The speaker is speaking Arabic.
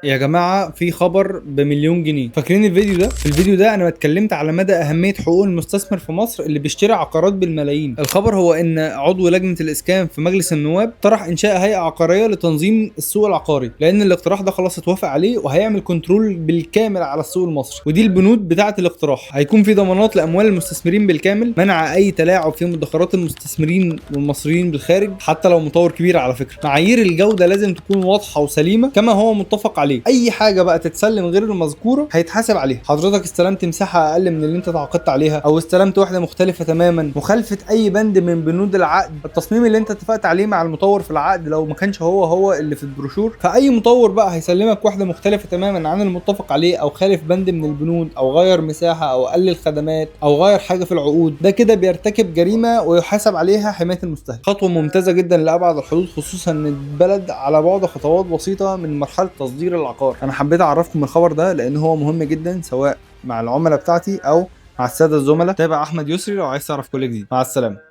يا جماعة في خبر بمليون جنيه، فاكرين الفيديو ده؟ في الفيديو ده انا اتكلمت على مدى اهمية حقوق المستثمر في مصر اللي بيشتري عقارات بالملايين. الخبر هو ان عضو لجنة الاسكان في مجلس النواب طرح انشاء هيئة عقارية لتنظيم السوق العقاري، لان الاقتراح ده خلاص اتوافق عليه وهيعمل كنترول بالكامل على السوق المصري. ودي البنود بتاعة الاقتراح: هيكون في ضمانات لاموال المستثمرين بالكامل، منع اي تلاعب في مدخرات المستثمرين والمصريين بالخارج حتى لو مطور كبير. على فكرة معايير الجودة لازم تكون واضحة وسليمة كما هو متفق عليه. اي حاجه بقى تتسلم غير المذكوره هيتحاسب عليها. حضرتك استلمت مساحه اقل من اللي انت تعاقدت عليها، او استلمت واحده مختلفه تماما، مخالفه اي بند من بنود العقد، التصميم اللي انت اتفقت عليه مع المطور في العقد لو ما كانش هو اللي في البروشور، فاي مطور بقى هيسلمك واحده مختلفه تماما عن المتفق عليه، او خالف بند من البنود، او غير مساحه، او قلل خدمات، او غير حاجه في العقود، ده كده بيرتكب جريمه ويحاسب عليها حمايه المستهلك. خطوه ممتازه جدا لابعد الحدود، خصوصا ان البلد على بعد خطوات بسيطه من مرحله تصدير العقار. انا حبيت اعرفكم الخبر ده لان هو مهم جدا، سواء مع العملاء بتاعتي او مع الساده الزملاء. تابع احمد يسري لو عايز تعرف كل جديد. مع السلامه.